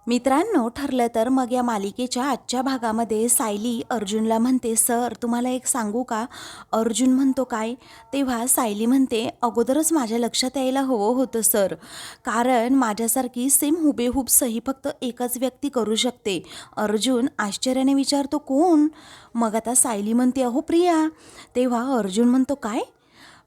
मित्रांनो, ठरलं तर मग या मालिकेच्या आजच्या भागामध्ये सायली अर्जुनला म्हणते, सर तुम्हाला एक सांगू का? अर्जुन म्हणतो, काय? तेव्हा सायली म्हणते, अगोदरच माझ्या लक्षात यायला हवं होतं सर, कारण माझ्यासारखी सेम हुबेहूब सही फक्त एकच व्यक्ती करू शकते. अर्जुन आश्चर्याने विचारतो, कोण? मग आता सायली म्हणते, अहो प्रिया. तेव्हा अर्जुन म्हणतो, काय?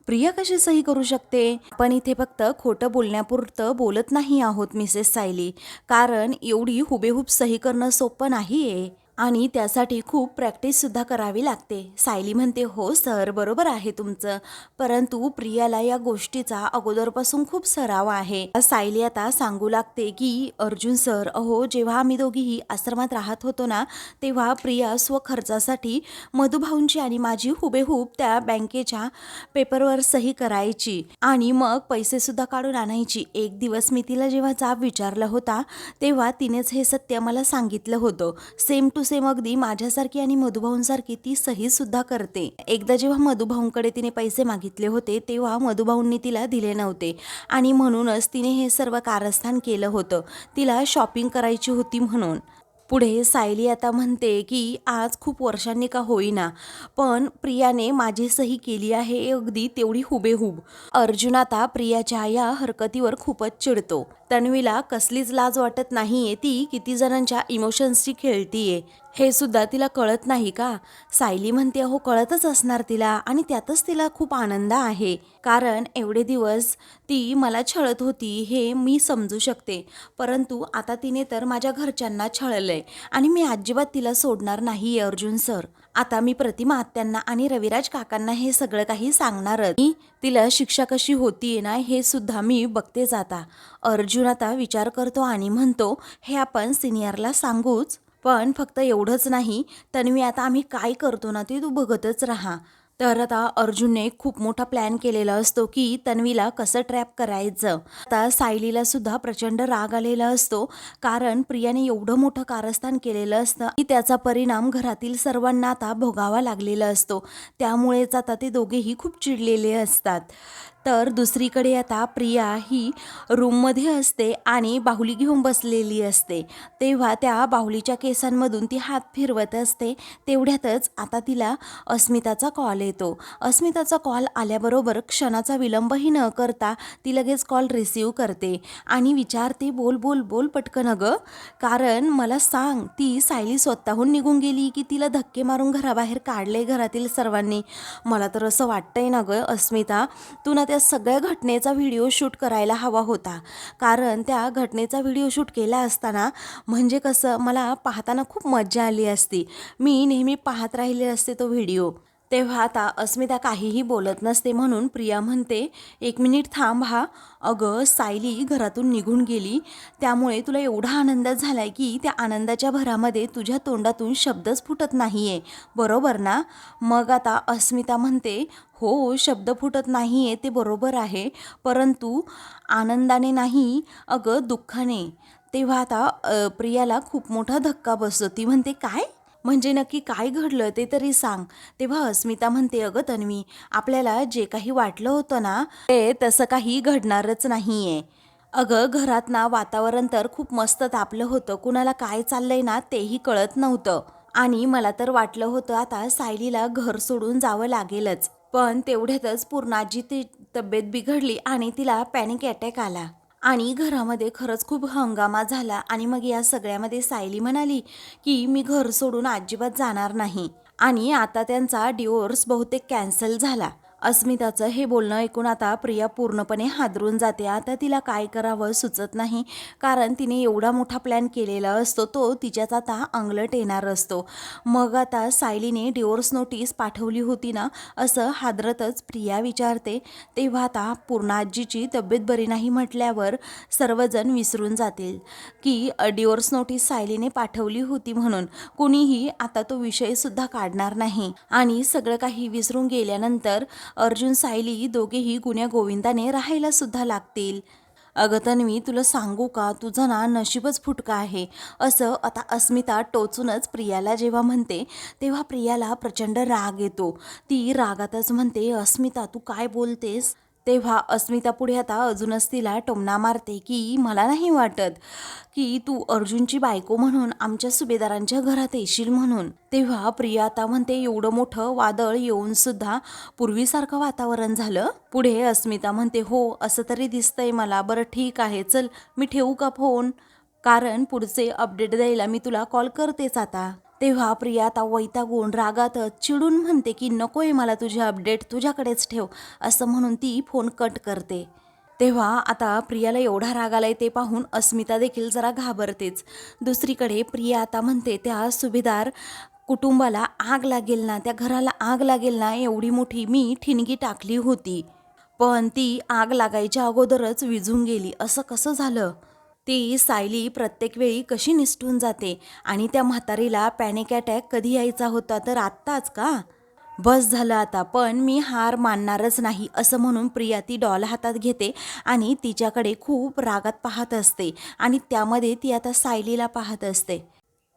प्रिया कशी सही करू शकते? पण इथे फक्त खोटं बोलण्यापुरतं बोलत नाही आहोत मिसेस सायली, कारण एवढी हुबेहूब सही करणं सोपं नाही आहे आणि त्यासाठी खूप प्रॅक्टिससुद्धा करावी लागते. सायली म्हणते, हो सर, बरोबर आहे तुमचं, परंतु प्रियाला या गोष्टीचा अगोदरपासून खूप सराव आहे. सायली आता सांगू लागते की अर्जुन सर, अहो जेव्हा आम्ही दोघीही आश्रमात राहत होतो ना, तेव्हा प्रिया स्वखर्चासाठी मधुभाऊंची आणि माझी हुबेहूब त्या बँकेच्या पेपरवर सही करायची आणि मग पैसे सुद्धा काढून आणायची. एक दिवस मी तिला जेव्हा जाब विचारला होता तेव्हा तिनेच हे सत्य मला सांगितलं होतं. सेम टू सेम अगदी माझ्यासारखी आणि मधुभाऊंसारखी ती सही सुद्धा करते. एकदा जेव्हा मधुभाऊंकडे तिने पैसे मागितले होते तेव्हा मधुभाऊंनी तिला दिले नव्हते आणि म्हणूनच तिने हे सर्व कारस्थान केलं होतं, तिला शॉपिंग करायची होती म्हणून. पुढे सायली आता म्हणते की आज खूप वर्षांनी का होईना, पण प्रियाने माझी सही केली आहे अगदी तेवढी हुबेहूब. अर्जुन आता प्रियाच्या या हरकतीवर खूपच चिडतो. तन्वीला कसलीच लाज वाटत नाहीये, ती किती जणांच्या इमोशन्सची खेळतीये हे सुद्धा तिला कळत नाही का? सायली म्हणते, अहो कळतच असणार तिला आणि त्यातच तिला खूप आनंद आहे, कारण एवढे दिवस ती मला छळत होती हे मी समजू शकते, परंतु आता तिने तर माझ्या घरच्यांना छळलंय आणि मी अजिबात तिला सोडणार नाही अर्जुन सर. आता मी प्रतिमा आत्यांना आणि रविराज काकांना हे सगळं काही सांगणारच. मी तिला शिक्षा कशी होतीये ना हे सुद्धा मी बघतेच आता. अर्जुन आता विचार करतो आणि म्हणतो, हे आपण सिनियरला सांगूच, पण फक्त एवढंच नाही, तन्वी आता आम्ही काय करतो ना ते तू बघतच राहा. तर आता अर्जुनने खूप मोठा प्लॅन केलेला असतो की तन्वीला कसं ट्रॅप करायचं. आता सायलीला सुद्धा प्रचंड राग आलेला असतो, कारण प्रियाने एवढं मोठं कारस्थान केलेलं असतं की त्याचा परिणाम घरातील सर्वांना आता भोगावा लागलेला असतो. त्यामुळेच आता ते दोघेही खूप चिडलेले असतात. तर दुसरीकडे आता प्रिया ही रूममध्ये असते आणि बाहुली घेऊन बसलेली असते. तेव्हा त्या बाहुलीच्या केसांमधून ती हात फिरवत असते. तेवढ्यातच आता तिला अस्मिताचा कॉल येतो. अस्मिताचा कॉल आल्याबरोबर क्षणाचा विलंबही न करता ती लगेच कॉल रिसीव करते आणि विचारते, बोल बोल बोल पटकन अगं, कारण मला सांग, ती सायली स्वतःहून निघून गेली की तिला धक्के मारून घराबाहेर काढले घरातील सर्वांनी? मला तर असं वाटतंय ना गं अस्मिता, तू ना त्या सगळ्या घटनेचा व्हिडिओ शूट करायला हवा होता, कारण त्या घटनेचा व्हिडिओ शूट केला असताना म्हणजे कसं मला पाहताना खूप मज्जा आली असती, मी नेहमी पाहत राहिले असते तो व्हिडिओ. तेव्हा आता अस्मिता काहीही बोलत नसते म्हणून प्रिया म्हणते, एक मिनिट थांब हा, अगं सायली घरातून निघून गेली त्यामुळे तुला एवढा आनंद झालाय की त्या आनंदाच्या भरामध्ये तुझ्या तोंडातून शब्दच फुटत नाहीये, बरोबर ना? मग आता अस्मिता म्हणते, हो शब्द फुटत नाहीये ते बरोबर आहे, परंतु आनंदाने नाही अगं, दुःखाने. तेव्हा आता प्रियाला खूप मोठा धक्का बसतो. ती म्हणते, काय म्हणजे नक्की काय घडलं ते तरी सांग. तेव्हा अस्मिता म्हणते, अगं तन्वी, आपल्याला जे काही वाटलं होतं ना ते तसं काही घडणारच नाहीये. अगं घरात ना वातावरण तर खूप मस्त तापलं होतं, कुणाला काय चाललंय ना तेही कळत नव्हतं आणि मला तर वाटलं होतं आता सायलीला घर सोडून जावं लागेलच, पण तेवढ्यातच पूर्णाची ती तब्येत बिघडली आणि तिला पॅनिक अटॅक आला आणि घरामध्ये खरंच खूप हंगामा झाला आणि मग या सगळ्यामध्ये सायली म्हणाली की मी घर सोडून अजिबात जाणार नाही आणि आता त्यांचा डिवोर्स बहुतेक कॅन्सल झाला. अस्मिताचं हे बोलणं ऐकून आता प्रिया पूर्णपणे हादरून जाते. आता तिला काय करावं सुचत नाही, कारण तिने एवढा मोठा प्लॅन केलेला असतो तो तिच्याच आता अंगलट येणार असतो. मग आता सायलीने डिवोर्स नोटीस पाठवली होती ना, असं हादरतच प्रिया विचारते. तेव्हा आता पूर्णाजीची तब्येत बरी नाही म्हटल्यावर सर्वजण विसरून जातील की डिवोर्स नोटीस सायलीने पाठवली होती म्हणून. कुणीही आता तो विषयसुद्धा काढणार नाही आणि सगळं काही विसरून गेल्यानंतर अर्जुन सायली दोघेही गुण्या गोविंदाने राहायला सुद्धा लागतील. अगं तन्वी, तुला सांगू का, तुझं ना नशीबच फुटका आहे, असं आता अस्मिता टोचूनच प्रियाला जेव्हा म्हणते तेव्हा प्रियाला प्रचंड राग येतो. ती रागातच म्हणते, अस्मिता तू काय बोलतेस? तेव्हा अस्मिता पुढे आता अजूनच तिला टोमणा मारते की मला नाही वाटत की तू अर्जुनची बायको म्हणून आमच्या सुभेदारांच्या घरात येशील म्हणून. तेव्हा प्रिया आता म्हणते एवढं मोठं वादळ येऊन सुद्धा पूर्वीसारखं वातावरण झालं. पुढे अस्मिता म्हणते हो असं तरी दिसतंय मला. बरं ठीक आहे चल मी ठेवू का फोन, कारण पुढचे अपडेट द्यायला मी तुला कॉल करतेच आता. तेव्हा प्रिया आता वैतागून रागातच चिडून म्हणते की नकोय मला तुझे अपडेट, तुझ्याकडेच ठेव असं म्हणून ती फोन कट करते. तेव्हा आता प्रियाला एवढा राग आलाय ते पाहून अस्मिता देखील जरा घाबरतेच. दुसरीकडे प्रिया आता म्हणते त्या सुभेदार कुटुंबाला आग लागेल ना, त्या घराला आग लागेल ना एवढी मोठी मी ठिणगी टाकली होती, पण ती आग लागायच्या अगोदरच विझून गेली. असं कसं झालं? ती सायली प्रत्येक वेळी कशी निसटून जाते आणि त्या म्हातारीला पॅनिक अटॅक कधी यायचा होता तर आत्ताच का? बस झालं आता, पण मी हार मानणारच नाही असं म्हणून प्रिया ती डॉल हातात घेते आणि तिच्याकडे खूप रागात पाहत असते आणि त्यामध्ये ती आता सायलीला पाहत असते.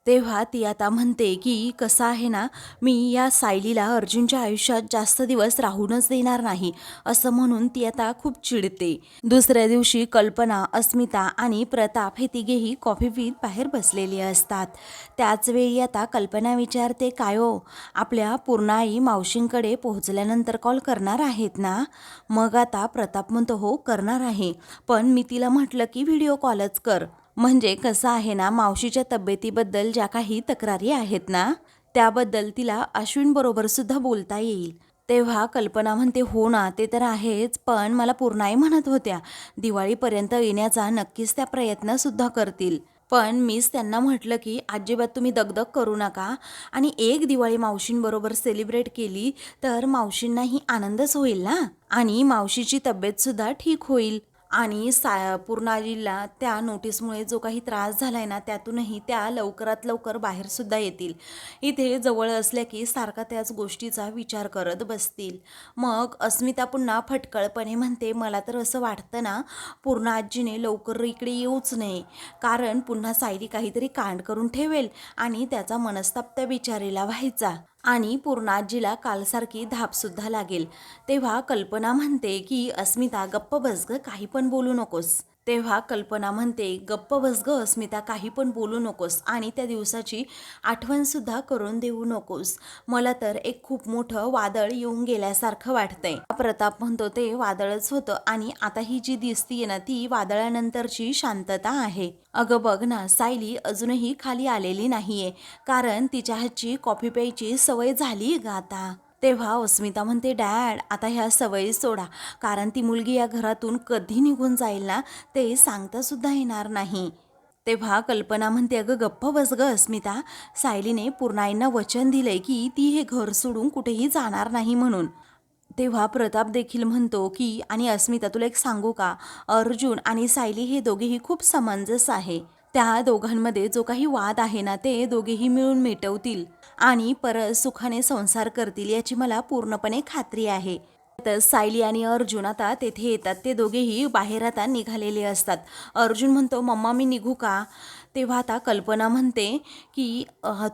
तेव्हा ती आता म्हणते की कसं आहे ना, मी या सायलीला अर्जुनच्या आयुष्यात जास्त दिवस राहूनच देणार नाही असं म्हणून ती आता खूप चिडते. दुसऱ्या दिवशी कल्पना, अस्मिता आणि प्रताप हे तिघेही कॉफी पीत बाहेर बसलेले असतात. त्याच वेळी आता कल्पना विचारते काय हो, आपल्या पूर्णाई मावशींकडे पोहोचल्यानंतर कॉल करणार आहेत ना? मग आता प्रताप म्हणतो हो करणार आहे, पण मी तिला म्हटलं की व्हिडिओ कॉलच कर, म्हणजे कसं आहे ना मावशीच्या तब्येतीबद्दल ज्या काही तक्रारी आहेत ना त्याबद्दल तिला अश्विन बरोबर सुद्धा बोलता येईल. तेव्हा कल्पना म्हणते हो ना ते तर आहेच, पण मला पूर्णाई म्हणत होत्या दिवाळीपर्यंत येण्याचा नक्कीच त्या प्रयत्न सुद्धा करतील, पण मीच त्यांना म्हटलं की अजिबात तुम्ही दगदग करू नका आणि एक दिवाळी मावशींबरोबर सेलिब्रेट केली तर मावशींनाही आनंदच होईल ना आणि मावशीची तब्येत सुद्धा ठीक होईल आणि पूर्णाजीला त्या नोटीसमुळे जो काही त्रास झालाय ना त्यातूनही त्या लवकरात लवकर बाहेर सुद्धा येतील. इथे जवळ असल्या की सारखा त्याच गोष्टीचा विचार करत बसतील. मग अस्मिता पुन्हा फटकळपणे म्हणते मला तर असं वाटतं ना पूर्णा आजीने लवकर इकडे येऊच नये, कारण पुन्हा सायली काहीतरी कांड करून ठेवेल आणि त्याचा मनस्ताप त्या बिचारीला व्हायचा आणि पूर्णा आजीला कालसारखी धापसुद्धा लागेल. तेव्हा कल्पना म्हणते की अस्मिता गप्प बस ग, काही पण बोलू नकोस. तेव्हा कल्पना म्हणते गप्प बस ग अस्मिता, काही पण बोलू नकोस आणि त्या दिवसाची आठवणसुद्धा करून देऊ नकोस. मला तर एक खूप मोठं वादळ येऊन गेल्यासारखं वाटतंय. प्रताप म्हणतो ते वादळच होतं आणि आता ही जी दिसतीये ना ती वादळानंतरची शांतता आहे. अगं बघ ना सायली अजूनही खाली आलेली नाहीये, कारण तिच्या हातची कॉफी प्यायची सवय झाली ग आता. तेव्हा अस्मिता म्हणते डॅड आता ह्या सवयी सोडा, कारण ती मुलगी या घरातून कधी निघून जाईल ना ते सांगता सुद्धा येणार नाही. तेव्हा कल्पना म्हणते अगं गप्प बस ग अस्मिता, सायलीने पूर्णाईंना वचन दिलंय की ती हे घर सोडून कुठेही जाणार नाही म्हणून. तेव्हा प्रताप देखील म्हणतो की आणि अस्मिता तुला एक सांगू का, अर्जुन आणि सायली हे दोघेही खूप समंजस आहे. त्या दोघांमध्ये जो काही वाद आहे ना ते दोघेही मिळून मिटवतील आणि परत सुखाने संसार करतील याची मला पूर्णपणे खात्री आहे. तर सायली आणि अर्जुन आता तेथे येतात. ते दोघेही बाहेर आता निघालेले असतात. अर्जुन म्हणतो मम्मा मी निघू का? तेव्हा आता कल्पना म्हणते की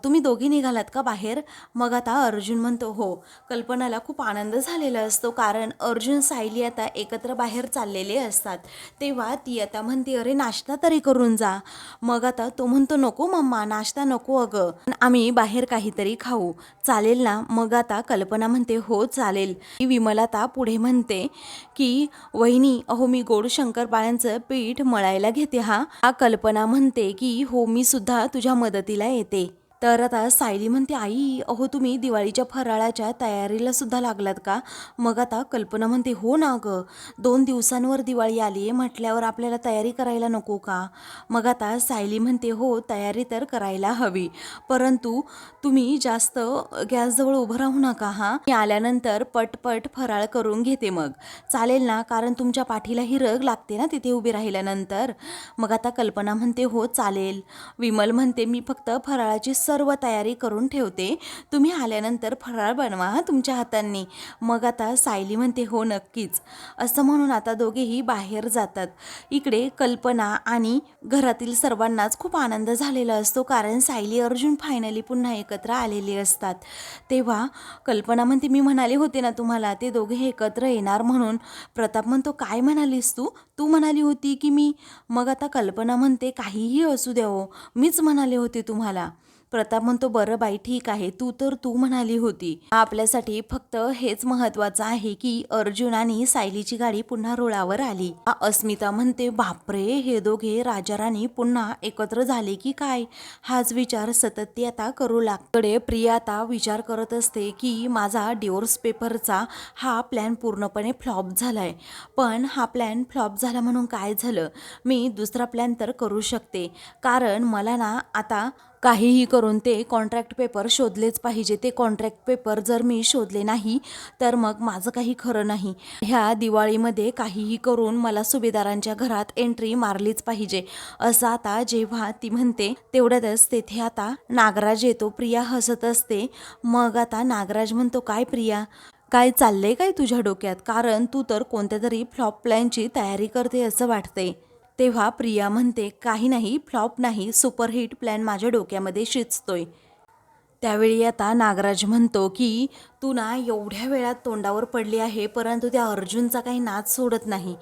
तुम्ही दोघे निघालात का बाहेर? मग आता अर्जुन म्हणतो हो. कल्पनाला खूप आनंद झालेला असतो, कारण अर्जुन सायली आता एकत्र बाहेर चाललेले असतात. तेव्हा ती आता म्हणते अरे नाश्ता तरी करून जा. मग आता तो म्हणतो नको मम्मा नाश्ता नको अगं, आम्ही बाहेर काहीतरी खाऊ, चालेल ना? मग आता कल्पना म्हणते हो चालेल. विमलाता पुढे म्हणते की वहिनी अहो मी गोड शंकरपाळ्यांचं पीठ मळायला घेते हा. कल्पना म्हणते की हो मी सुद्धा तुझ्या मदतीला येते. तर आता सायली म्हणते आई अहो तुम्ही दिवाळीच्या फराळाच्या तयारीला सुद्धा लागलात का? मग आता कल्पना म्हणते हो ना ग, 2 दिवसांवर दिवाळी आली आहे म्हटल्यावर आपल्याला तयारी करायला नको का? मग आता सायली म्हणते हो तयारी तर करायला हवी, परंतु तुम्ही जास्त गॅसजवळ उभं राहू नका हा, मी आल्यानंतर पटपट फराळ करून घेते मग, चालेल ना? कारण तुमच्या पाठीलाही रग लागते ना तिथे उभी राहिल्यानंतर. मग आता कल्पना म्हणते हो चालेल. विमल म्हणते मी फक्त फराळाची सर्व तयारी करून ठेवते, तुम्ही आल्यानंतर फराळ बनवा तुमच्या हातांनी. मग आता सायली म्हणते हो नक्कीच. असं म्हणून आता दोघेही बाहेर जातात. इकडे कल्पना आणि घरातील सर्वांनाच खूप आनंद झालेला असतो, कारण सायली अर्जुन फायनली पुन्हा एकत्र आलेले असतात. तेव्हा कल्पना म्हणते मी म्हणाले होते ना तुम्हाला ते दोघे एकत्र येणार म्हणून. प्रताप म्हणतो काय म्हणालीस तू? तू म्हणाली होती की मी. मग आता कल्पना म्हणते काहीही असू द्या हो, मीच म्हणाले होते तुम्हाला. प्रताप म्हणतो बरं बाई ठीक आहे, तू म्हणाली होती. आपल्यासाठी फक्त हेच महत्वाचं आहे की अर्जुन आणि सायलीची गाडी पुन्हा रुळावर आली. अस्मिता म्हणते बापरे, हे दोघे राजा राणी पुन्हा एकत्र झाले की काय, हाच विचार सतत ती आता करू लागते. प्रिया आता विचार करत असते की माझा डिवोर्स पेपरचा हा प्लॅन पूर्णपणे फ्लॉप झालाय. पण हा प्लॅन फ्लॉप झाला म्हणून काय झालं, मी दुसरा प्लॅन तर करू शकते. कारण मला ना आता काहीही करून ते कॉन्ट्रॅक्ट पेपर शोधलेच पाहिजे. ते कॉन्ट्रॅक्ट पेपर जर मी शोधले नाही तर मग माझं काही खरं नाही. ह्या दिवाळीमध्ये काहीही करून मला सुभेदारांच्या घरात एंट्री मारलीच पाहिजे. असं आता जेव्हा ती म्हणते तेवढ्यातच तेथे आता नागराज येतो. प्रिया हसत असते. मग आता नागराज म्हणतो काय प्रिया, काय चाललंय काय तुझ्या डोक्यात? कारण तू तर कोणत्या तरी फ्लॉप प्लॅनची तयारी करते असं वाटतंय. तेव्हा प्रिया म्हणते काही नाही, फ्लॉप नाही, सुपरहिट प्लॅन माझ्या डोक्यामध्ये शिजतोय. त्यावेळी आता नागराज म्हणतो की तू ना एवढ्या वेळात तोंडावर पडली आहे, परंतु त्या अर्जुनचा काही नाच सोडत नाही.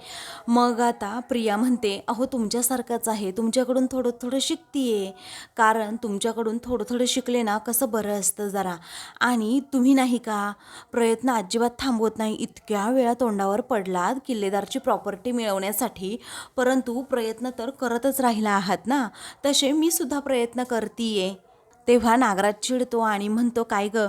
मग आता प्रिया म्हणते अहो तुमच्यासारखंच आहे, तुमच्याकडून थोडं थोडं शिकतीये. कारण तुमच्याकडून थोडं थोडं शिकले ना कसं बरं असतं जरा. आणि तुम्ही नाही का प्रयत्न अजिबात थांबवत नाही. इतक्या वेळा तोंडावर पडलात किल्लेदारची प्रॉपर्टी मिळवण्यासाठी, परंतु प्रयत्न तर करतच राहिला आहात ना. तसे मी सुद्धा प्रयत्न करतीये. तेव्हा नागराज चिडतो आणि म्हणतो काय ग,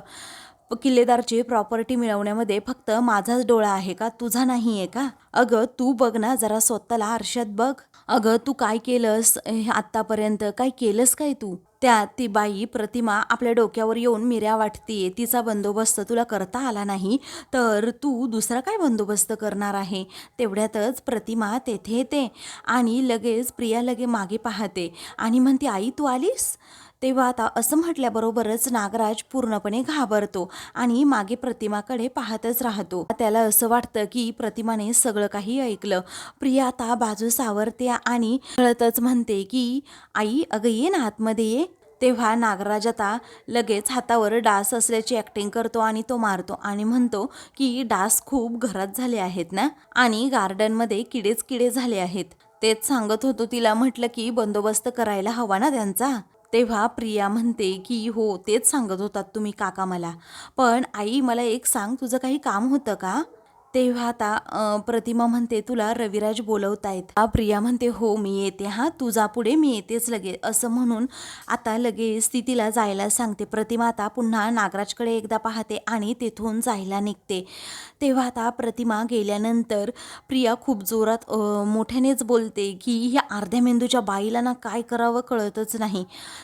किल्लेदारची प्रॉपर्टी मिळवण्यामध्ये फक्त माझाच डोळा आहे का, तुझा नाही आहे का? अगं तू बघ ना जरा स्वतःला आरशात बघ. अगं तू काय केलंस आत्तापर्यंत, काय केलंस काय तू? त्यात ती बाई प्रतिमा आपल्या डोक्यावर येऊन मिऱ्या वाटतीये. तिचा बंदोबस्त तुला करता आला नाही तर तू दुसरा काय बंदोबस्त करणार आहे? तेवढ्यातच प्रतिमा तेथे येते आणि लगेच प्रिया लगे मागे पाहते आणि म्हणते आई तू आलीस? तेव्हा आता असं म्हटल्याबरोबरच नागराज पूर्णपणे घाबरतो आणि मागे प्रतिमाकडे पाहतच राहतो. त्याला असं वाटतं की प्रतिमाने सगळं काही ऐकलं. प्रिया आता बाजू सावरते आणि कळतच म्हणते की आई अगं ये ना आतमध्ये ये. तेव्हा नागराज आता लगेच हातावर डास असल्याची ॲक्टिंग करतो आणि तो मारतो आणि म्हणतो की डास खूप घरात झाले आहेत ना आणि गार्डनमध्ये किडेच किडे झाले आहेत. तेच सांगत होतो तिला, म्हटलं की बंदोबस्त करायला हवा ना त्यांचा. तेव्हा प्रिया म्हणते की हो तेच सांगत होतात तुम्ही काका मला. पण आई मला एक सांग, तुझं काही काम होतं का? तेव्हा आता प्रतिमा म्हणते तुला रविराज बोलवतायत. प्रिया म्हणते हो मी येते, हा तू जा पुढे, मी येतेच लगेच. असं म्हणून आता लगेच ती तिला जायला सांगते. प्रतिमा आता पुन्हा नागराजकडे एकदा पाहते आणि तेथून जायला निघते. तेव्हा आता प्रतिमा गेल्यानंतर प्रिया खूप जोरात मोठ्यानेच बोलते की ह्या अर्ध्या मेंदूच्या बाईला ना काय करावं कळतच नाही.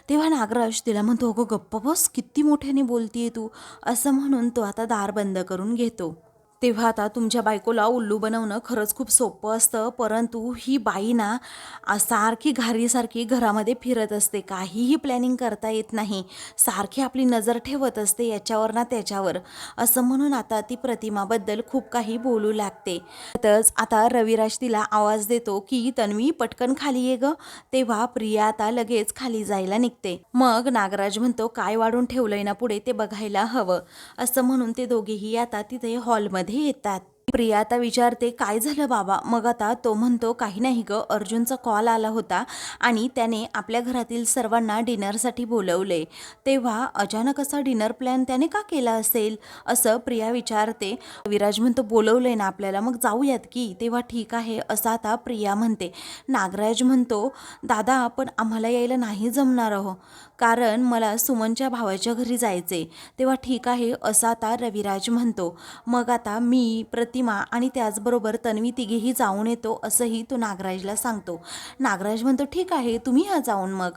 तेव्हा नागराज तिला म्हणतो अगं गप्प बस, किती मोठ्याने बोलतीये तू. असं म्हणून तो आता दार बंद करून घेतो. तेव्हा आता तुमच्या बायकोला उल्लू बनवणं खरंच खूप सोपं असतं, परंतु ही बाई ना सारखी घारीसारखी घरामध्ये फिरत असते, काहीही प्लॅनिंग करता येत नाही, सारखी आपली नजर ठेवत असते याच्यावर ना त्याच्यावर. असं म्हणून आता ती प्रतिमाबद्दल खूप काही बोलू लागते. तसंच आता रविराज तिला आवाज देतो की तन्वी पटकन खाली ये ग. तेव्हा प्रिया आता लगेच खाली जायला निघते. मग नागराज म्हणतो काय वाढून ठेवलंय ना पुढे ते बघायला हवं. असं म्हणून ते दोघेही आता तिथे हॉलमध्ये येतात. प्रिया आता विचारते काय झालं बाबा? मग आता तो म्हणतो काही नाही ग, अर्जुनचा कॉल आला होता आणि त्याने आपल्या घरातील सर्वांना डिनरसाठी बोलवले. तेव्हा अचानक असा डिनर प्लॅन त्याने का केला असेल असं प्रिया विचारते. विराज म्हणतो बोलवलंय ना आपल्याला, मग जाऊयात की. तेव्हा ठीक आहे असं आता प्रिया म्हणते. नागराज म्हणतो दादा पण आम्हाला यायला नाही जमणार अहो, कारण मला सुमनच्या भावाच्या घरी जायचे. तेव्हा ठीक आहे असं आता रविराज म्हणतो. मग आता मी प्रतिमा आणि त्याचबरोबर तन्वी तिघेही जाऊन येतो असंही तो नागराजला सांगतो. नागराज म्हणतो ठीक आहे तुम्ही हा जाऊन मग.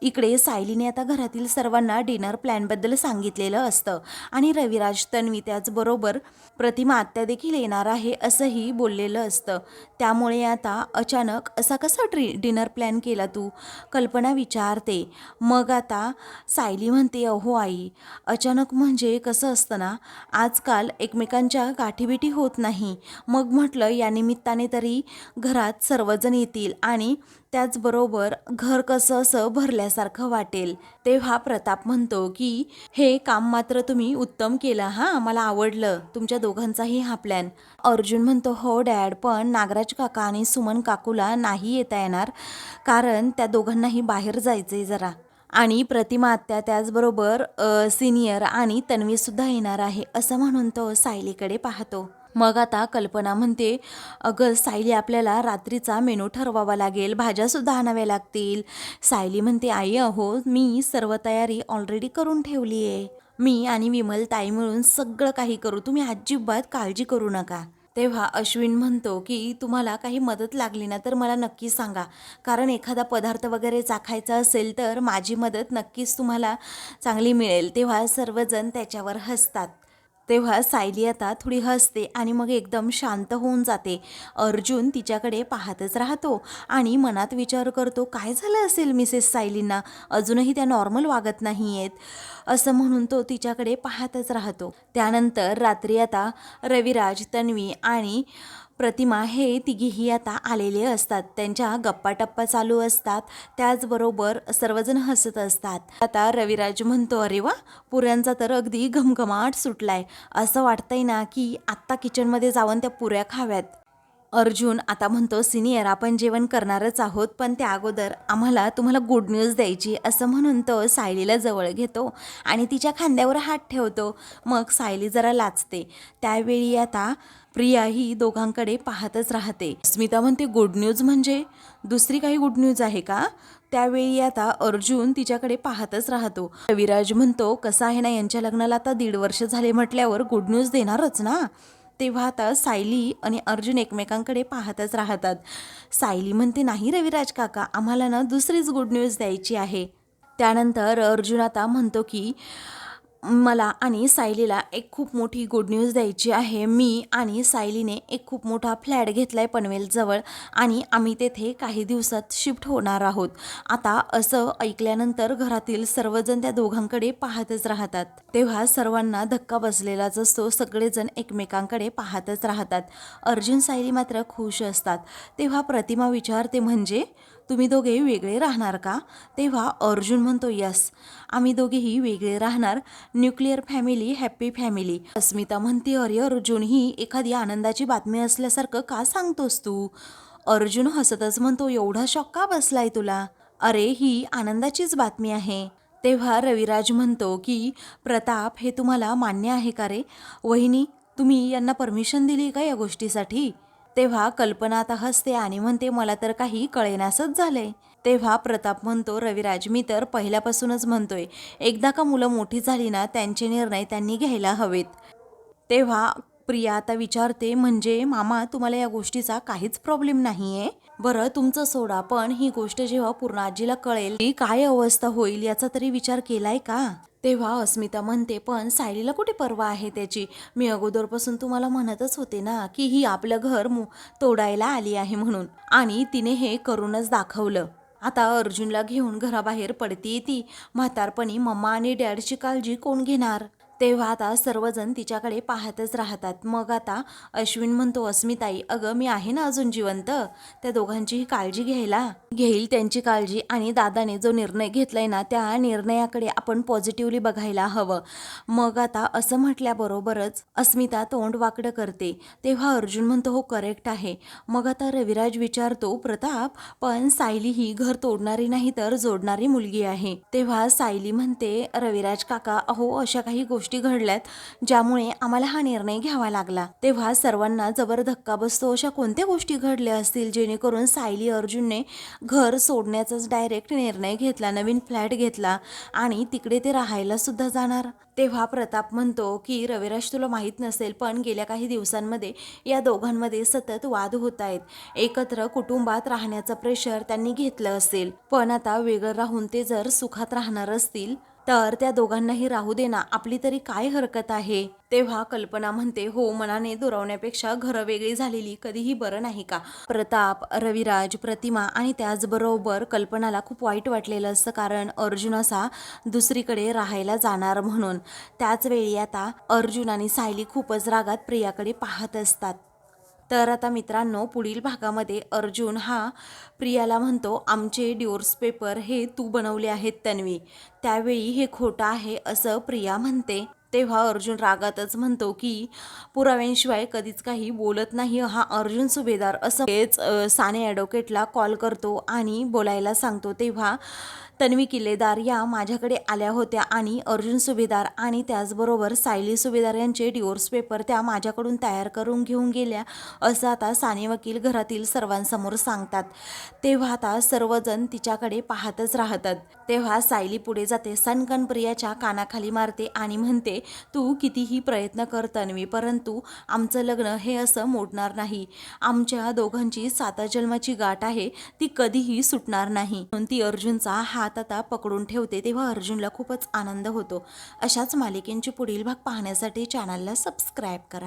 इकडे सायलीने आता घरातील सर्वांना डिनर प्लॅनबद्दल सांगितलेलं असतं आणि रविराज, तन्वी त्याचबरोबर प्रतिमा आत्या देखील येणार आहे असंही बोललेलं असतं. त्यामुळे आता अचानक असा कसा डिनर प्लॅन केला तू? कल्पना विचारते. मग आता सायली म्हणते, अहो आई, अचानक म्हणजे कसं असतं ना, आजकाल एकमेकांच्या गाठीभेटी होत नाही. मग म्हटलं या निमित्ताने तरी घरात सर्वजण येतील आणि त्याचबरोबर घर कसं असं भरल्यासारखं वाटेल. तेव्हा प्रताप म्हणतो की हे काम मात्र तुम्ही उत्तम केलं हां, मला आवडलं तुमच्या दोघांचाही हा प्लॅन. अर्जुन म्हणतो, हो डॅड, पण नागराज काका आणि सुमन काकूला नाही येता येणार कारण त्या दोघांनाही बाहेर जायचंय जरा. आणि प्रतिमा आत्या त्याचबरोबर सिनियर आणि तन्वीसुद्धा येणार आहे असं म्हणून तो सायलीकडे पाहतो. मग आता कल्पना म्हणते, अगं सायली, आपल्याला रात्रीचा मेनू ठरवावा लागेल, भाज्यासुद्धा आणाव्या लागतील. सायली म्हणते, आई अहो, मी सर्व तयारी ऑलरेडी करून ठेवली आहे. मी आणि विमल ताई मिळून सगळं काही करू, तुम्ही अजिबात काळजी करू नका. तेव्हा अश्विन म्हणतो की तुम्हाला काही मदत लागली ना तर मला नक्की सांगा, कारण एखादा पदार्थ वगैरे चाखायचा असेल तर माझी मदत नक्कीच तुम्हाला चांगली मिळेल. तेव्हा सर्वजण त्याच्यावर हसतात. तेव्हा सायली आता थोडी हसते आणि मग एकदम शांत होऊन जाते. अर्जुन तिच्याकडे पाहतच राहतो आणि मनात विचार करतो, काय झालं असेल मिसेस सायलींना, अजूनही त्या नॉर्मल वागत नाही आहेत असं म्हणून तो तिच्याकडे पाहतच राहतो. त्यानंतर रात्री आता रविराज, तन्वी आणि प्रतिमा हे तिघीही आता आलेले असतात. त्यांच्या गप्पाटप्पा चालू असतात, त्याचबरोबर सर्वजण हसत असतात. आता रविराज म्हणतो, अरे वा, पुऱ्यांचा तर अगदी घमघमाट सुटलाय, असं वाटतंय ना की आत्ता किचनमध्ये जाऊन त्या पुऱ्या खाव्यात. अर्जुन आता म्हणतो, सिनियर, आपण जेवण करणारच आहोत, पण त्या अगोदर आम्हाला तुम्हाला गुड न्यूज द्यायची असं म्हणून तो सायलीला जवळ घेतो आणि तिच्या खांद्यावर हात ठेवतो. मग सायली जरा लाजते. त्यावेळी आता प्रिया ही दोघांकडे पाहतच राहते. स्मिता म्हणते, गुड न्यूज म्हणजे दुसरी काही गुड न्यूज आहे का? त्यावेळी आता अर्जुन तिच्याकडे पाहतच राहतो. रविराज म्हणतो, कसं आहे ना, यांच्या लग्नाला आता 1.5 वर्ष झाले म्हटल्यावर गुड न्यूज देणारच ना. तेव्हा आता सायली आणि अर्जुन एकमेकांकडे पाहतच राहतात. सायली म्हणते, नाही रविराज काका, आम्हाला ना दुसरीच गुड न्यूज द्यायची आहे. त्यानंतर अर्जुन आता म्हणतो की मला आणि सायलीला एक खूप मोठी गुड न्यूज द्यायची आहे. मी आणि सायलीने एक खूप मोठा फ्लॅट घेतला आहे पनवेलजवळ आणि आम्ही तेथे काही दिवसात शिफ्ट होणार आहोत. आता असं ऐकल्यानंतर घरातील सर्वजण त्या दोघांकडे पाहतच राहतात. तेव्हा सर्वांना धक्का बसलेलाच असतो, सगळेजण एकमेकांकडे पाहतच राहतात. अर्जुन, सायली मात्र खुश असतात. तेव्हा प्रतिमा विचारते, म्हणजे तुम्ही दोघे वेगळे राहणार का? तेव्हा अर्जुन म्हणतो, यस, आम्ही दोघेही वेगळे राहणार, न्यूक्लिअर फॅमिली, हॅप्पी फॅमिली. अस्मिता म्हणते, अरे अर्जुन, ही एखादी आनंदाची बातमी असल्यासारखं का सांगतोस तू? अर्जुन हसतच म्हणतो, एवढा शॉक का बसलाय तुला? अरे, ही आनंदाचीच बातमी आहे. तेव्हा रविराज म्हणतो की प्रताप, हे तुम्हाला मान्य आहे का रे? वहिनी, तुम्ही यांना परमिशन दिली का या गोष्टीसाठी? तेव्हा कल्पना आता हसते आणि म्हणते, मला तर काही कळेनासच झालंय. तेव्हा प्रताप म्हणतो, रविराज, मी तर पहिल्यापासूनच म्हणतोय, एकदा का मुलं मोठी झाली ना, त्यांचे निर्णय त्यांनी घ्यायला हवेत. तेव्हा प्रिया आता विचारते, म्हणजे मामा, तुम्हाला या गोष्टीचा काहीच प्रॉब्लेम नाहीये? बरं, तुमचं सोडा, पण ही गोष्ट जेव्हा पूर्ण आजीला कळेल की काय अवस्था होईल याचा तरी विचार केलाय का? तेव्हा अस्मिता म्हणते, पण सायलीला कुठे परवा आहे त्याची? मी अगोदरपासून तुम्हाला म्हणतच होते ना की ही आपलं घर तोडायला आली आहे म्हणून, आणि तिने हे करूनच दाखवलं. आता अर्जुनला घेऊन घराबाहेर पडती ती. म्हातारपणी मम्मा आणि डॅडची काळजी कोण घेणार? तेव्हा आता सर्वजण तिच्याकडे पाहतच राहतात. मग आता अश्विन म्हणतो, अस्मिताई, अगं मी आहे ना अजून जिवंत, त्या दोघांचीही काळजी घेईल त्यांची काळजी, आणि दादाने जो निर्णय घेतलाय ना त्या निर्णयाकडे आपण पॉझिटिव्हली बघायला हवं. मग आता असं म्हटल्याबरोबरच अस्मिता तोंड वाकडं करते. तेव्हा अर्जुन म्हणतो, हो करेक्ट आहे. मग आता रविराज विचारतो, प्रताप, पण सायली ही घर तोडणारी नाही तर जोडणारी मुलगी आहे. तेव्हा सायली म्हणते, रविराज काका, अहो, अशा काही गोष्टी गोष्टी घडल्यात ज्यामुळे आम्हाला हा निर्णय घ्यावा लागला. तेव्हा सर्वांना जबर धक्का बसतो. अशा कोणत्या गोष्टी घडल्या असतील जेणेकरून सायली अर्जुनने घर सोडण्याचाच डायरेक्ट निर्णय घेतला, नवीन फ्लॅट घेतला आणि तिकडे ते राहायला सुद्धा जाणार. तेव्हा प्रताप म्हणतो की रविराज तुला माहीत नसेल पण गेल्या काही दिवसांमध्ये या दोघांमध्ये सतत वाद होत आहेत. एकत्र कुटुंबात राहण्याचा प्रेशर त्यांनी घेतलं असेल, पण आता वेगळं राहून ते जर सुखात राहणार असतील तर त्या दोघांनाही राहू दे ना, आपली तरी काय हरकत आहे. तेव्हा कल्पना म्हणते हो, मनाने दुरावण्यापेक्षा घरं वेगळी झालेली कधीही बरं नाही का. प्रताप, रविराज, प्रतिमा आणि त्याचबरोबर कल्पनाला खूप वाईट वाटलेलं असतं कारण अर्जुन असा दुसरीकडे राहायला जाणार म्हणून. त्याचवेळी आता अर्जुन आणि सायली खूपच रागात प्रियाकडे पाहत असतात. तर आता मित्रांनो, पुढील भागामध्ये अर्जुन हा प्रियाला म्हणतो आमचे डिवोर्स पेपर हे तू बनवले आहेत तन्वी, त्यावेळी हे खोटं आहे असं प्रिया म्हणते. तेव्हा अर्जुन रागातच म्हणतो की पुराव्यांशिवाय कधीच काही बोलत नाही हा अर्जुन सुभेदार, असं हेच साने ॲडव्होकेटला कॉल करतो आणि बोलायला सांगतो. तेव्हा तन्वी किल्लेदार या माझ्याकडे आल्या होत्या आणि अर्जुन सुभेदार आणि त्याचबरोबर सायली सुभेदार यांचे डिवोर्स पेपर त्या माझ्याकडून तयार करून घेऊन गेल्या असं आता साने वकील घरातील सर्वांसमोर सांगतात. तेव्हा आता सर्वजण तिच्याकडे पाहतच राहतात. तेव्हा सायली पुढे जाते, सनकन प्रियाच्या कानाखाली मारते आणि म्हणते तू कितीही प्रयत्न कर तन्वी, परंतु आमचं लग्न हे असं मोडणार नाही. आमच्या दोघांची 7 जन्माची गाठ आहे, ती कधीही सुटणार नाही. म्हणून ती अर्जुनचा हात आता पकडून ठेवते. तेव्हा अर्जुनला खूपच आनंद होतो. अशाच मालिकेंचे पुढील भाग पाहण्यासाठी चॅनलला सबस्क्राईब करा.